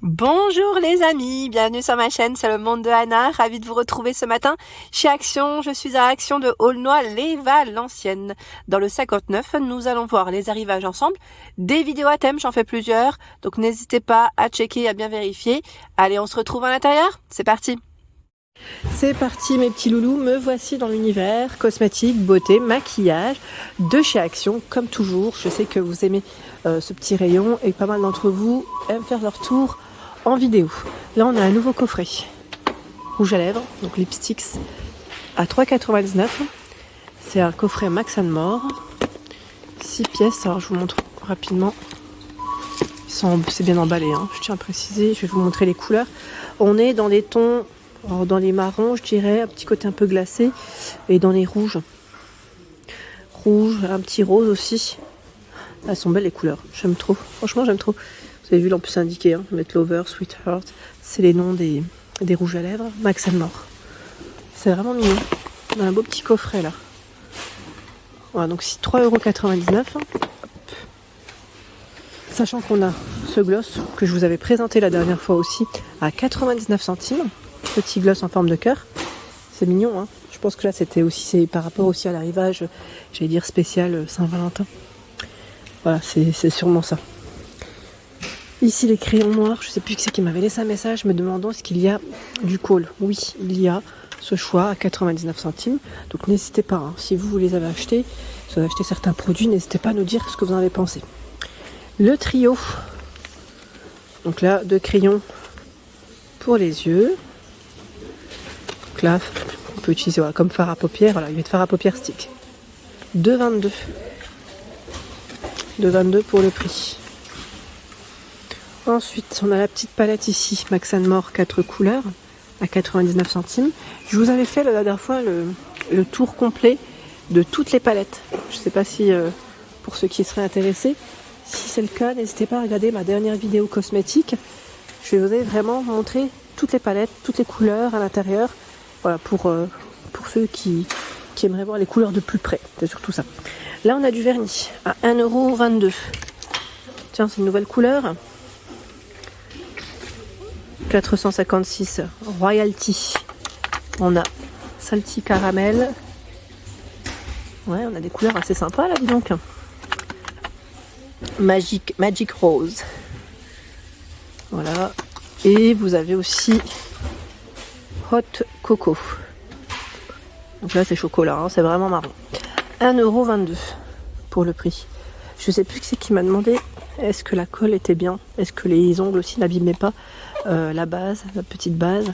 Bonjour les amis, bienvenue sur ma chaîne, c'est le monde de Anna, ravie de vous retrouver ce matin chez Action. Je suis à Action de Aulnoy-les-Valenciennes. Dans le 59, nous allons voir les arrivages ensemble, des vidéos à thème, j'en fais plusieurs, donc n'hésitez pas à checker, à bien vérifier. Allez, on se retrouve à l'intérieur, c'est parti. C'est parti mes petits loulous, me voici dans l'univers cosmétique, beauté, maquillage de chez Action, comme toujours. Je sais que vous aimez ce petit rayon et pas mal d'entre vous aiment faire leur tour en vidéo. Là on a un nouveau coffret, rouge à lèvres, donc lipsticks à 3,99 €. C'est un coffret Max & More, 6 pièces, alors je vous montre rapidement. C'est bien emballé, hein. Je tiens à préciser, je vais vous montrer les couleurs. On est dans les tons, dans les marrons je dirais, un petit côté un peu glacé, et dans les rouges. Rouge, un petit rose aussi. Elles sont belles les couleurs, j'aime trop, franchement j'aime trop. Vous avez vu, en plus indiqué, hein, Met Lover, Sweetheart, c'est les noms des rouges à lèvres, Max & More. C'est vraiment mignon. On a un beau petit coffret là. Voilà, donc c'est 3,99 €. Sachant qu'on a ce gloss que je vous avais présenté la dernière fois aussi à 99 centimes. Petit gloss en forme de cœur. C'est mignon, hein. Je pense que là c'était aussi, c'est par rapport aussi à l'arrivage, j'allais dire spécial Saint-Valentin. Voilà, c'est sûrement ça. Ici les crayons noirs, je ne sais plus qui c'est qui m'avait laissé un message me demandant est-ce qu'il y a du col. Oui, il y a ce choix à 99 centimes. Donc n'hésitez pas, hein, si vous les avez achetés, si vous avez acheté certains produits, n'hésitez pas à nous dire ce que vous en avez pensé. Le trio. Donc là, 2 crayons pour les yeux. Donc là, on peut utiliser voilà, comme fard à paupières. Voilà, il va être fard à paupières stick. 2,22 €. 2,22 € pour le prix. Ensuite, on a la petite palette ici, Max & More 4 couleurs à 99 centimes. Je vous avais fait la dernière fois le tour complet de toutes les palettes. Je ne sais pas si, pour ceux qui seraient intéressés, si c'est le cas, n'hésitez pas à regarder ma dernière vidéo cosmétique. Je vais vous vraiment montrer toutes les palettes, toutes les couleurs à l'intérieur. Voilà, pour ceux qui aimeraient voir les couleurs de plus près. C'est surtout ça. Là, on a du vernis à 1,22 €. Tiens, c'est une nouvelle couleur. 456 Royalty. On a Salty Caramel. Ouais, on a des couleurs assez sympas là, dis donc. Magic Rose. Voilà. Et vous avez aussi Hot Coco. Donc là, c'est chocolat, hein, c'est vraiment marron. 1,22 € pour le prix. Je sais plus qui c'est qui m'a demandé est-ce que la colle était bien, est-ce que les ongles aussi n'abîmaient pas la base, la petite base,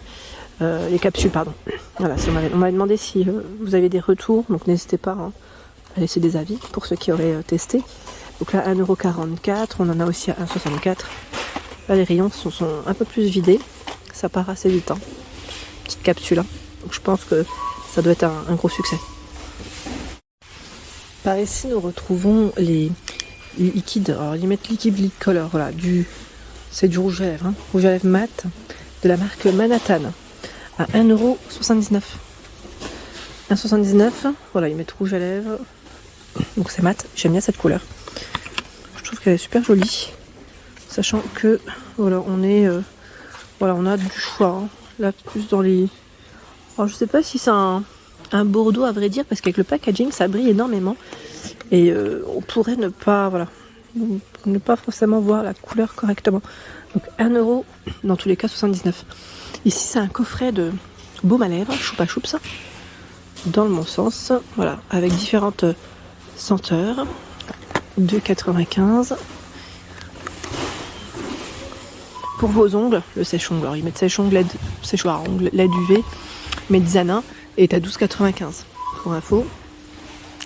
les capsules, pardon. Voilà, on m'avait demandé si vous avez des retours, donc n'hésitez pas hein, à laisser des avis pour ceux qui auraient testé. Donc là, 1,44 €, on en a aussi à 1,64 €. Là, les rayons sont un peu plus vidés, ça part assez vite. Hein. Petite capsule, hein. Donc je pense que ça doit être un gros succès. Par ici, nous retrouvons les liquides, alors ils mettent liquide lip color, voilà, c'est du rouge à lèvres, hein, rouge à lèvres mat de la marque Manhattan à 1,79 €. 1,79 €, voilà, ils mettent rouge à lèvres, donc c'est mat, j'aime bien cette couleur. Je trouve qu'elle est super jolie, sachant que voilà, voilà, on a du choix, hein, là plus dans les. Alors je sais pas si c'est un bordeaux à vrai dire, parce qu'avec le packaging ça brille énormément. Et on pourrait ne pas forcément voir la couleur correctement. Donc 1 € dans tous les cas 79. Ici c'est un coffret de baume à lèvres, choupa choups, dans le bon sens. Voilà, avec différentes senteurs. 2,95 €. Pour vos ongles, le sèche-ongles. Alors ils mettent sèche-ongles LED, séchoir à ongles LED UV, Medizana est à 12,95 € pour info.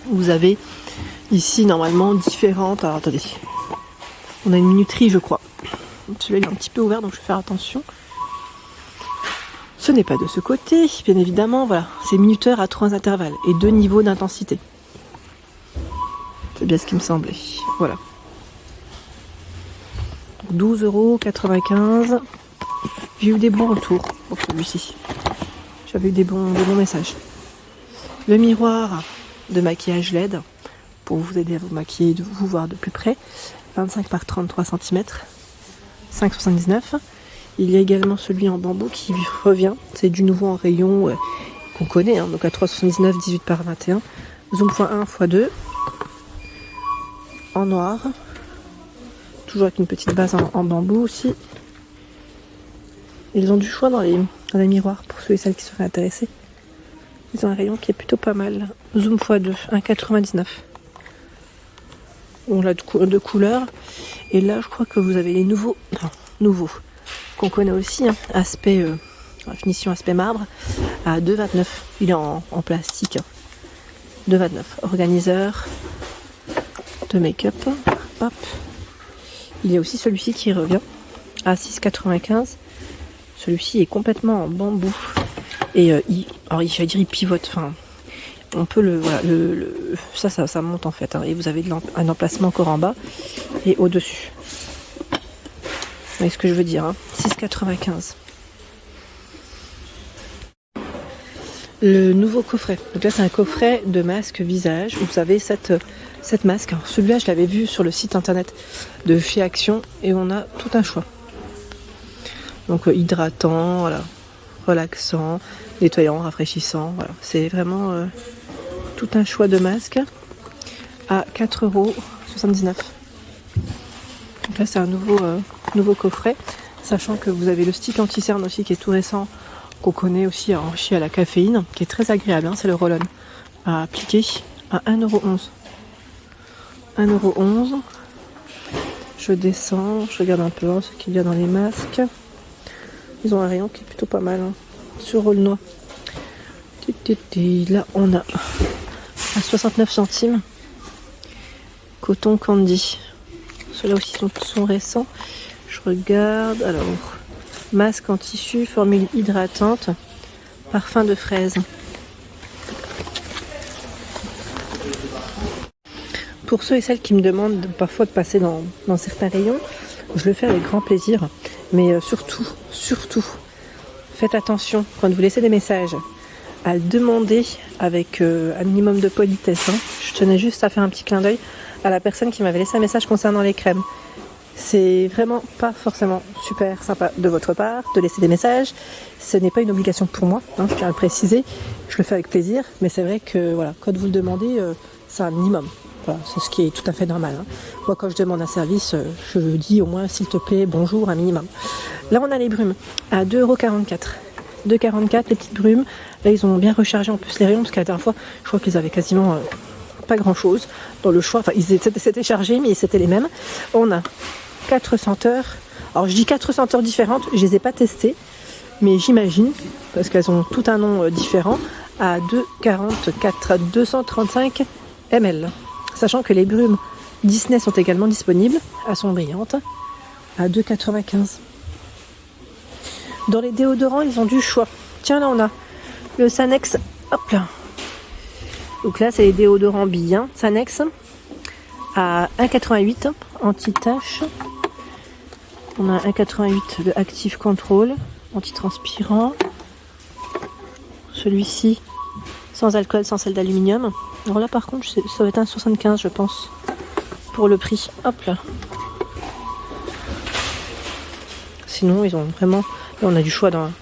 Vous avez ici normalement différentes. Alors attendez, on a une minuterie je crois. Celui-là il est un petit peu ouvert donc je vais faire attention. Ce n'est pas de ce côté, bien évidemment. Voilà, c'est minuteur à 3 intervalles et 2 niveaux d'intensité. C'est bien ce qui me semblait. Voilà. 12,95 €. J'ai eu des bons retours pour celui-ci. J'avais eu des bons messages. Le miroir de maquillage LED pour vous aider à vous maquiller, de vous voir de plus près. 25 par 33 cm. 5,79 €. Il y a également celui en bambou qui revient. C'est du nouveau en rayon qu'on connaît, hein, donc à 3,79, 18 par 21. Zoom x1, x2. En noir. Toujours avec une petite base en bambou aussi. Ils ont du choix dans les miroirs pour ceux et celles qui seraient intéressés. Ils ont un rayon qui est plutôt pas mal. Zoom x2, 1,99. On l'a de couleurs. Et là, je crois que vous avez les nouveaux qu'on connaît aussi, hein, aspect finition aspect marbre, à 2,29. Il est en plastique. 2,29. Organiseur de make-up. Hop. Il y a aussi celui-ci qui revient à 6,95. Celui-ci est complètement en bambou. Et il pivote. Enfin, on peut ça monte en fait. Hein, et vous avez un emplacement encore en bas et au-dessus. Vous voyez ce que je veux dire, hein, 6,95. Le nouveau coffret. Donc là, c'est un coffret de masque visage. Vous avez cette masque. Alors, celui-là, je l'avais vu sur le site internet de chez Action et on a tout un choix. Donc hydratant, voilà, relaxant, nettoyant, rafraîchissant. Voilà. C'est vraiment tout un choix de masques à 4,79 €. Donc là, c'est un nouveau coffret, sachant que vous avez le stick anti-cerne aussi qui est tout récent, qu'on connaît aussi enrichi à la caféine, qui est très agréable, hein, c'est le roll-on à appliquer à 1,11 €. 1,11 €. Je descends, je regarde un peu ce qu'il y a dans les masques. Ils ont un rayon qui est plutôt pas mal, hein, sur Aulnois. Là, on a à 69 centimes coton candy. Ceux-là aussi sont récents. Je regarde. Alors, masque en tissu, formule hydratante, parfum de fraise. Pour ceux et celles qui me demandent parfois de passer dans certains rayons, je le fais avec grand plaisir. Mais surtout, faites attention quand vous laissez des messages à le demander avec un minimum de politesse. Hein. Je tenais juste à faire un petit clin d'œil à la personne qui m'avait laissé un message concernant les crèmes. C'est vraiment pas forcément super sympa de votre part de laisser des messages. Ce n'est pas une obligation pour moi, hein, je tiens à le préciser. Je le fais avec plaisir, mais c'est vrai que voilà, quand vous le demandez, c'est un minimum. Voilà, c'est ce qui est tout à fait normal. Hein. Moi, quand je demande un service, je dis au moins s'il te plaît, bonjour, un minimum. Là, on a les brumes à 2,44 €. 2,44 € les petites brumes. Là, ils ont bien rechargé en plus les rayons, parce qu'à la dernière fois, je crois qu'ils avaient quasiment pas grand chose dans le choix. Enfin, c'était chargé, mais c'était les mêmes. On a 4 senteurs. Alors, je dis 4 senteurs différentes, je les ai pas testées, mais j'imagine, parce qu'elles ont tout un nom différent, à 2,44 €, 235 ml. Sachant que les brumes Disney sont également disponibles, elles sont brillantes, à 2,95 €. Dans les déodorants, ils ont du choix. Tiens, là, on a le Sanex. Hop là. Donc là, c'est les déodorants bien. Sanex à 1,88 € anti-tache. On a 1,88 € de Active Control anti-transpirant. Celui-ci sans alcool, sans sel d'aluminium. Alors là, par contre, ça va être 1,75 €, je pense, pour le prix. Hop là. Sinon, ils ont vraiment... Là, on a du choix dans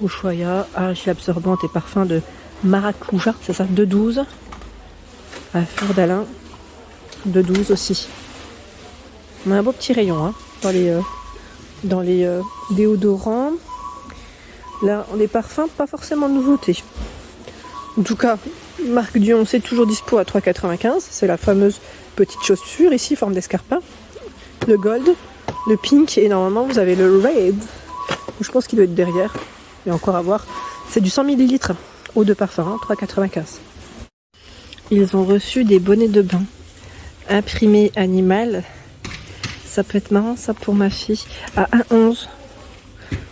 Ushuaïa, argile absorbante et parfum de maracuja, c'est ça, 2,12 €. À fleur d'Alain, 2,12 € aussi. On a un beau petit rayon, hein, dans les déodorants. Là, les parfums, pas forcément de nouveauté. En tout cas, marque Dion, c'est toujours dispo à 3,95 €. C'est la fameuse petite chaussure ici, forme d'escarpin. Le gold, le pink et normalement vous avez le red. Je pense qu'il doit être derrière. Et encore à voir. C'est du 100 ml eau de parfum, hein, 3,95 €. Ils ont reçu des bonnets de bain imprimés animal. Ça peut être marrant ça pour ma fille. À 1,11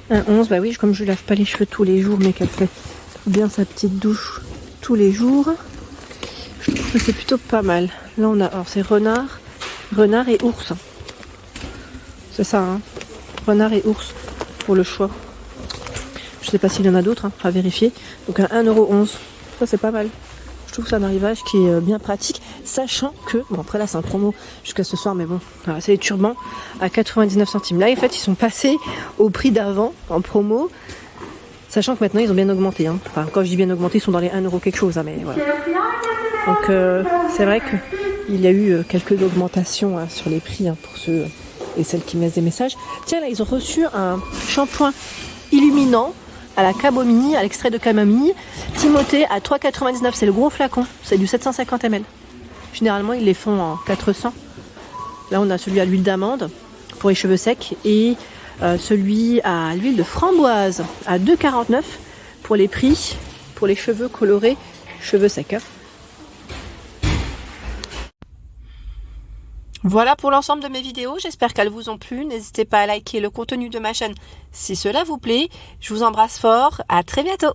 €. 1,11 €, bah oui, comme je ne lave pas les cheveux tous les jours, mais qu'elle fait bien sa petite douche tous les jours, je trouve que c'est plutôt pas mal. Là on a, alors c'est renard et ours. C'est ça, hein, renard et ours pour le choix. Je sais pas s'il y en a d'autres, hein, à vérifier. Donc à 1,11 €, ça c'est pas mal. Je trouve que c'est un arrivage qui est bien pratique. sachant que, bon après là c'est un promo jusqu'à ce soir, mais bon, voilà, c'est les turbans à 99 centimes. Là en fait ils sont passés au prix d'avant en promo, sachant que maintenant ils ont bien augmenté. Hein. Enfin quand je dis bien augmenté, ils sont dans les 1 € quelque chose, hein, mais voilà. Donc c'est vrai qu'il y a eu quelques augmentations hein, sur les prix hein, pour ceux et celles qui me laissent des messages. Tiens là ils ont reçu un shampoing illuminant à la camomille, à l'extrait de camomille, Timothée à 3,99, c'est le gros flacon, c'est du 750 ml. Généralement ils les font en 400. Là on a celui à l'huile d'amande pour les cheveux secs et celui à l'huile de framboise à 2,49 pour les prix, pour les cheveux colorés, cheveux secs. Hein. Voilà pour l'ensemble de mes vidéos, j'espère qu'elles vous ont plu. N'hésitez pas à liker le contenu de ma chaîne si cela vous plaît. Je vous embrasse fort, à très bientôt.